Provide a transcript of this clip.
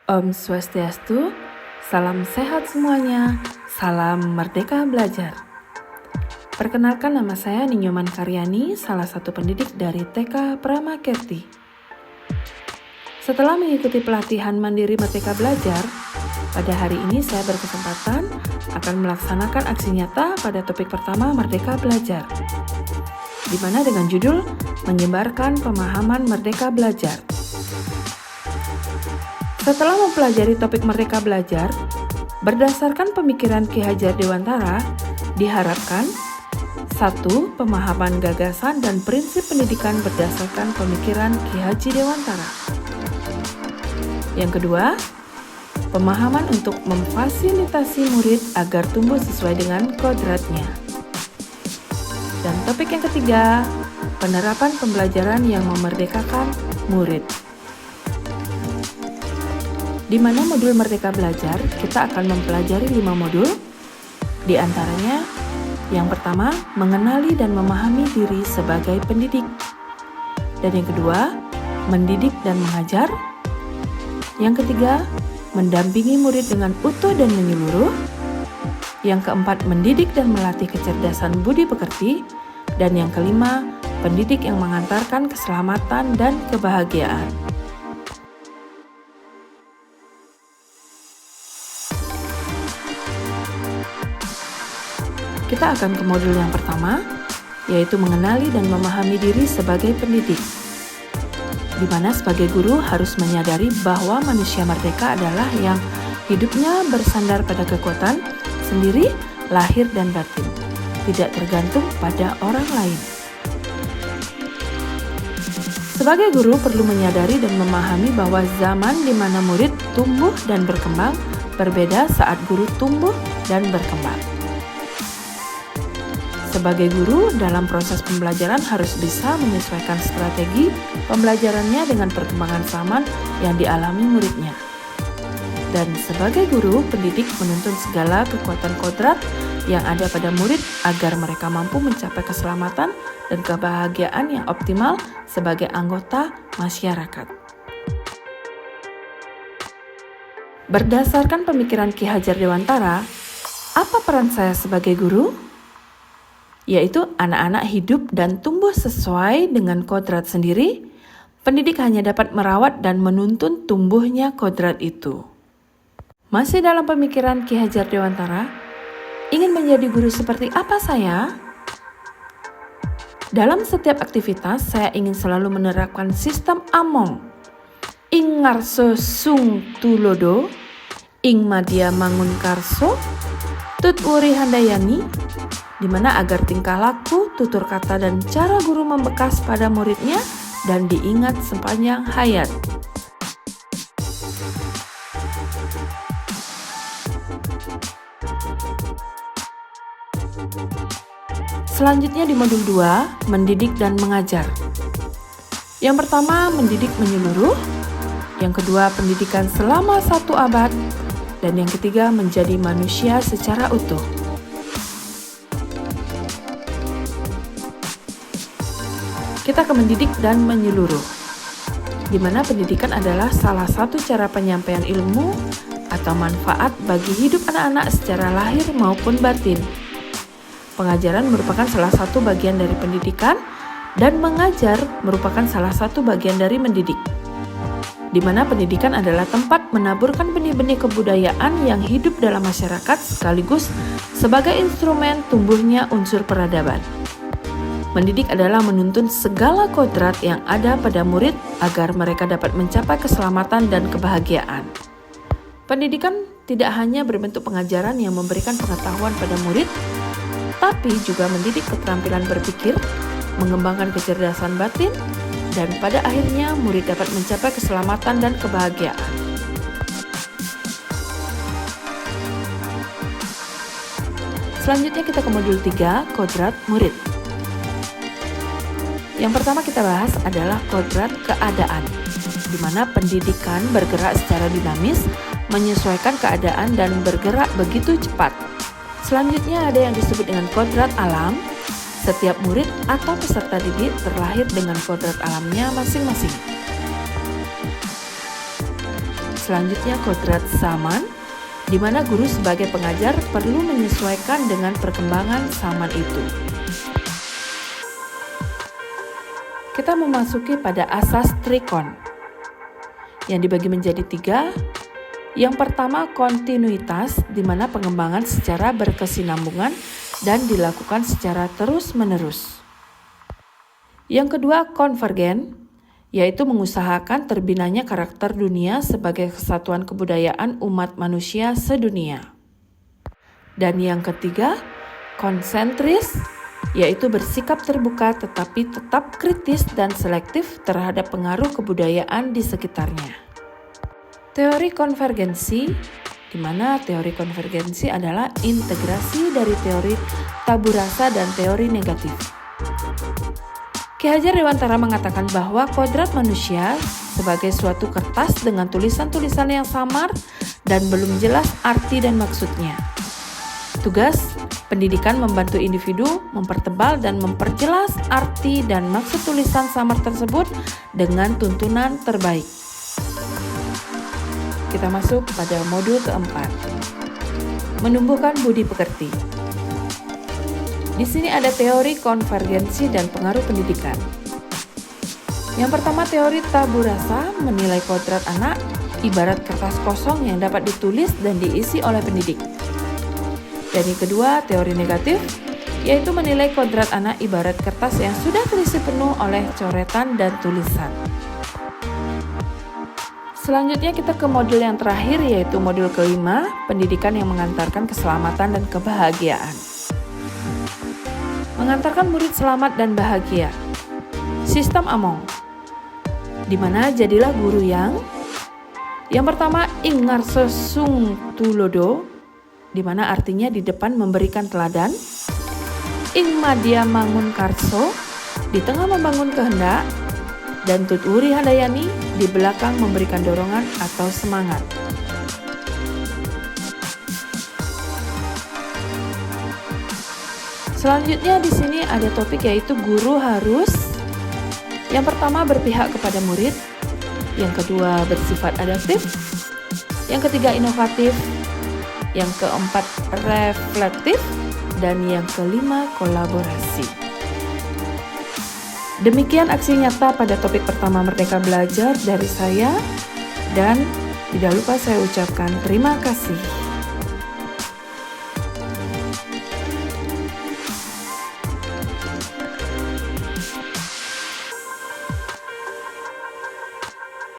Om Swastiastu, salam sehat semuanya, salam merdeka belajar. Perkenalkan, nama saya Ninyoman Karyani, salah satu pendidik dari TK Pramakerti. Setelah mengikuti pelatihan mandiri Merdeka Belajar, pada hari ini saya berkesempatan akan melaksanakan aksi nyata pada topik pertama Merdeka Belajar, di mana dengan judul menyebarkan pemahaman Merdeka Belajar. Setelah mempelajari topik Merdeka Belajar, berdasarkan pemikiran Ki Hajar Dewantara, diharapkan 1. Pemahaman gagasan dan prinsip pendidikan berdasarkan pemikiran Ki Haji Dewantara. Yang kedua, pemahaman untuk memfasilitasi murid agar tumbuh sesuai dengan kodratnya. Dan topik yang ketiga, penerapan pembelajaran yang memerdekakan murid. Di mana modul Merdeka Belajar, kita akan mempelajari 5 modul, di antaranya yang pertama, mengenali dan memahami diri sebagai pendidik. Dan yang kedua, mendidik dan mengajar. Yang ketiga, mendampingi murid dengan utuh dan menyeluruh. Yang keempat, mendidik dan melatih kecerdasan budi pekerti. Dan yang kelima, pendidik yang mengantarkan keselamatan dan kebahagiaan. Kita akan ke modul yang pertama, yaitu mengenali dan memahami diri sebagai pendidik. Di mana sebagai guru harus menyadari bahwa manusia merdeka adalah yang hidupnya bersandar pada kekuatan sendiri, lahir dan batin, tidak tergantung pada orang lain. Sebagai guru perlu menyadari dan memahami bahwa zaman di mana murid tumbuh dan berkembang berbeda saat guru tumbuh dan berkembang. Sebagai guru, dalam proses pembelajaran harus bisa menyesuaikan strategi pembelajarannya dengan perkembangan zaman yang dialami muridnya. Dan sebagai guru, pendidik menuntun segala kekuatan kodrat yang ada pada murid agar mereka mampu mencapai keselamatan dan kebahagiaan yang optimal sebagai anggota masyarakat. Berdasarkan pemikiran Ki Hajar Dewantara, apa peran saya sebagai guru? Yaitu anak-anak hidup dan tumbuh sesuai dengan kodrat sendiri, pendidik hanya dapat merawat dan menuntun tumbuhnya kodrat itu. Masih dalam pemikiran Ki Hajar Dewantara, ingin menjadi guru seperti apa saya? Dalam setiap aktivitas, saya ingin selalu menerapkan sistem AMONG. Ing ngarso sung tulodo, ing madya mangun karso, tut wuri handayani, di mana agar tingkah laku, tutur kata, dan cara guru membekas pada muridnya dan diingat sepanjang hayat. Selanjutnya di modul 2, mendidik dan mengajar. Yang pertama, mendidik menyeluruh. Yang kedua, pendidikan selama 1 abad. Dan yang ketiga, menjadi manusia secara utuh. Kita ke mendidik dan menyeluruh, di mana pendidikan adalah salah satu cara penyampaian ilmu atau manfaat bagi hidup anak-anak secara lahir maupun batin. Pengajaran merupakan salah satu bagian dari pendidikan dan mengajar merupakan salah satu bagian dari mendidik, di mana pendidikan adalah tempat menaburkan benih-benih kebudayaan yang hidup dalam masyarakat sekaligus sebagai instrumen tumbuhnya unsur peradaban. Mendidik adalah menuntun segala kodrat yang ada pada murid agar mereka dapat mencapai keselamatan dan kebahagiaan. Pendidikan tidak hanya berbentuk pengajaran yang memberikan pengetahuan pada murid, tapi juga mendidik keterampilan berpikir, mengembangkan kecerdasan batin, dan pada akhirnya murid dapat mencapai keselamatan dan kebahagiaan. Selanjutnya kita ke modul 3, kodrat murid. Yang pertama kita bahas adalah kodrat keadaan, di mana pendidikan bergerak secara dinamis, menyesuaikan keadaan dan bergerak begitu cepat. Selanjutnya ada yang disebut dengan kodrat alam. Setiap murid atau peserta didik terlahir dengan kodrat alamnya masing-masing. Selanjutnya kodrat zaman, di mana guru sebagai pengajar perlu menyesuaikan dengan perkembangan zaman itu. Kita memasuki pada asas trikon, yang dibagi menjadi 3. Yang pertama kontinuitas, di mana pengembangan secara berkesinambungan dan dilakukan secara terus-menerus. Yang kedua konvergen, yaitu mengusahakan terbinanya karakter dunia sebagai kesatuan kebudayaan umat manusia sedunia. Dan yang ketiga konsentris, yaitu bersikap terbuka tetapi tetap kritis dan selektif terhadap pengaruh kebudayaan di sekitarnya. Teori konvergensi, di mana teori konvergensi adalah integrasi dari teori tabu rasa dan teori negatif. Ki Hajar Dewantara mengatakan bahwa kodrat manusia sebagai suatu kertas dengan tulisan-tulisan yang samar dan belum jelas arti dan maksudnya. Tugas pendidikan membantu individu mempertebal dan memperjelas arti dan maksud tulisan samar tersebut dengan tuntunan terbaik. Kita masuk pada modul keempat, menumbuhkan budi pekerti. Di sini ada teori konvergensi dan pengaruh pendidikan. Yang pertama teori tabu rasa menilai kodrat anak ibarat kertas kosong yang dapat ditulis dan diisi oleh pendidik. Dan yang kedua teori negatif, yaitu menilai kodrat anak ibarat kertas yang sudah terisi penuh oleh coretan dan tulisan. Selanjutnya kita ke modul yang terakhir, yaitu modul kelima, pendidikan yang mengantarkan keselamatan dan kebahagiaan. Mengantarkan murid selamat dan bahagia. Sistem Among, di mana jadilah guru yang pertama ingarso sung tulodo, di mana artinya di depan memberikan teladan. Ing madya mangun karso, di tengah membangun kehendak. Dan tuturi handayani, di belakang memberikan dorongan atau semangat. Selanjutnya di sini ada topik, yaitu guru harus yang pertama berpihak kepada murid, yang kedua bersifat adaptif, yang ketiga inovatif, yang keempat reflektif, dan yang kelima kolaborasi. Demikian aksi nyata pada topik pertama Merdeka Belajar dari saya, dan tidak lupa saya ucapkan terima kasih.